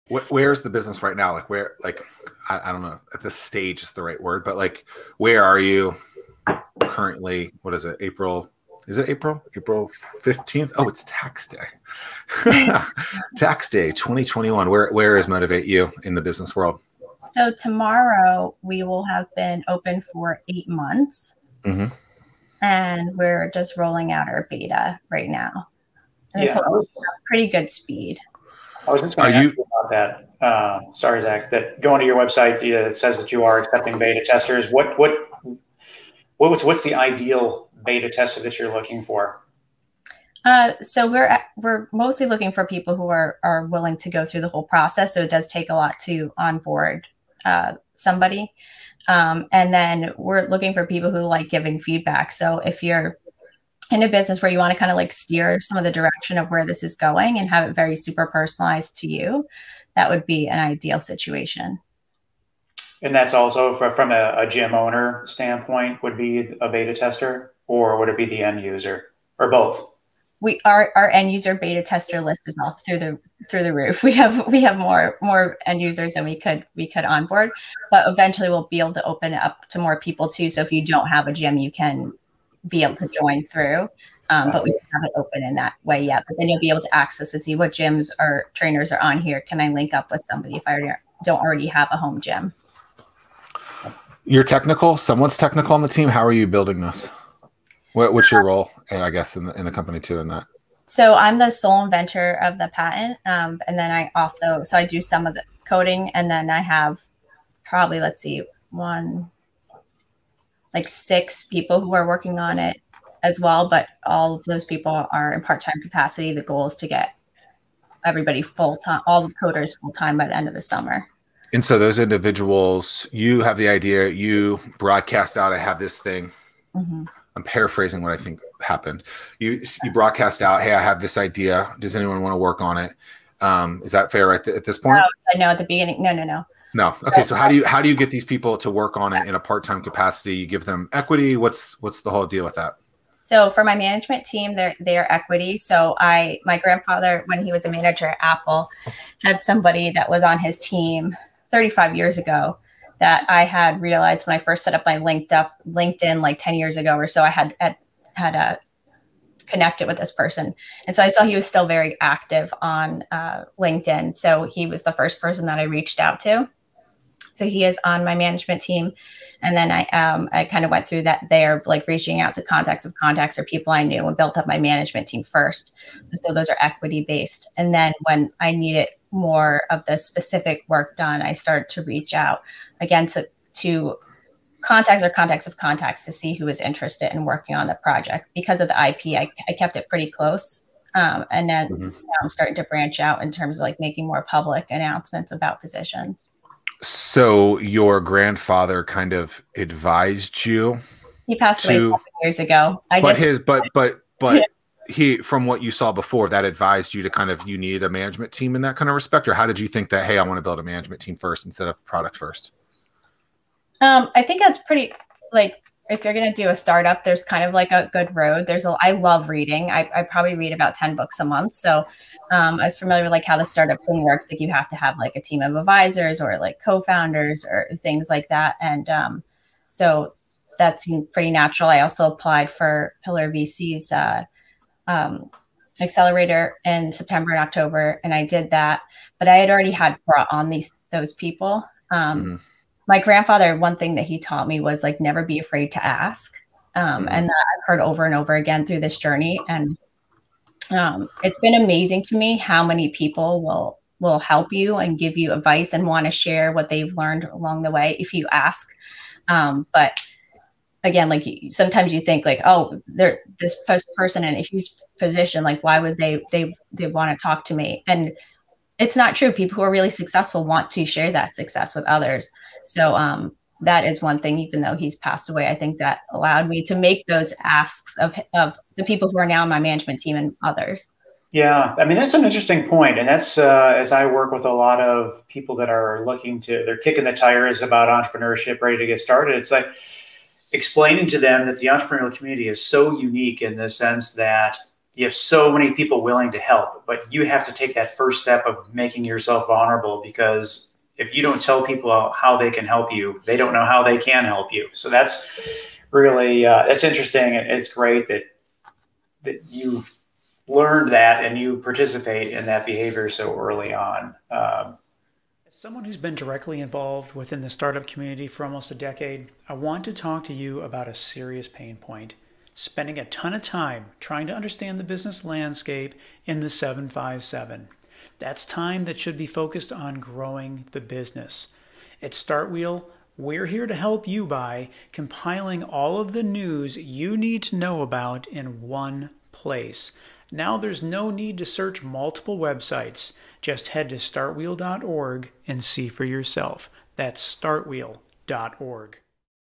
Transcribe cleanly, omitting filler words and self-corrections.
Where's the business right now? Like where, like, I don't know if this stage is the right word, but like, where are you currently? What is it? April? Is it April? April 15th? Oh, it's tax day. Tax day 2021. Where is MotivateU in the business world? So tomorrow we will have been open for 8 months. Mm-hmm. And we're just rolling out our beta right now. And it's pretty good speed. I was just going to ask you about that. Sorry, Zach, that going to your website, it says that you are accepting beta testers. What's the ideal beta tester that you're looking for? So we're mostly looking for people who are willing to go through the whole process. So it does take a lot to onboard somebody. And then we're looking for people who like giving feedback. So if you're in a business where you want to kind of like steer some of the direction of where this is going and have it very super personalized to you, that would be an ideal situation. And that's also from a gym owner standpoint would be a beta tester, or would it be the end user, or both? Our end user beta tester list is all through the roof. We have more end users than we could onboard, but eventually we'll be able to open it up to more people too. So if you don't have a gym, you can be able to join through, but we don't have it open in that way yet. But then you'll be able to access and see what gyms or trainers are on here. Can I link up with somebody if I don't already have a home gym? You're technical. Someone's technical on the team. How are you building this? What's your role, I guess, in the company too in that? So I'm the sole inventor of the patent. And then I do some of the coding, and then I have probably, let's see, 6 people who are working on it as well. But all of those people are in part-time capacity. The goal is to get everybody full-time, all the coders full-time by the end of the summer. And so those individuals, you have the idea, you broadcast out, I have this thing. Mm-hmm. I'm paraphrasing what I think happened. You broadcast out, hey, I have this idea. Does anyone want to work on it? Is that fair at this point? No, at the beginning. No. No. Okay. So how do you get these people to work on it in a part-time capacity? You give them equity. What's the whole deal with that? So for my management team, they are equity. So my grandfather, when he was a manager at Apple, had somebody that was on his team 35 years ago that I had realized when I first set up my LinkedIn like 10 years ago or so. I had connected with this person. And so I saw he was still very active on LinkedIn. So he was the first person that I reached out to. So he is on my management team. And then I kind of went through that there, like reaching out to contacts of contacts or people I knew, and built up my management team first. So those are equity based. And then when I needed more of the specific work done, I started to reach out again to contacts or contacts of contacts to see who was interested in working on the project. Because of the IP, I kept it pretty close. And then now I'm starting to branch out in terms of like making more public announcements about positions. So your grandfather kind of advised you. He passed away 7 years ago. But he, from what you saw before, that advised you to kind of, you needed a management team in that kind of respect, or how did you think that, hey, I want to build a management team first instead of product first? I think that's pretty, like, if you're going to do a startup, there's kind of like a good road. I love reading. I probably read about 10 books a month. So I was familiar with like how the startup thing works. Like you have to have like a team of advisors or like co-founders or things like that. And so that seemed pretty natural. I also applied for Pillar VC's accelerator in September and October, and I did that. But I had already brought on those people. My grandfather, one thing that he taught me was like, never be afraid to ask. And that I've heard over and over again through this journey. And it's been amazing to me how many people will help you and give you advice and want to share what they've learned along the way if you ask. But again, like sometimes you think like, oh, they're this person in a huge position. Like, why would they want to talk to me? And it's not true. People who are really successful want to share that success with others. So that is one thing, even though he's passed away, I think that allowed me to make those asks of the people who are now on my management team and others. Yeah, I mean, that's an interesting point. And that's as I work with a lot of people that are they're kicking the tires about entrepreneurship, ready to get started. It's like explaining to them that the entrepreneurial community is so unique in the sense that you have so many people willing to help, but you have to take that first step of making yourself vulnerable, because if you don't tell people how they can help you, they don't know how they can help you. So that's really, that's interesting. It's great that you've learned that and you participate in that behavior so early on. As someone who's been directly involved within the startup community for almost a decade, I want to talk to you about a serious pain point: spending a ton of time trying to understand the business landscape in the 757. That's time that should be focused on growing the business. At Startwheel, we're here to help you by compiling all of the news you need to know about in one place. Now there's no need to search multiple websites. Just head to startwheel.org and see for yourself. That's startwheel.org.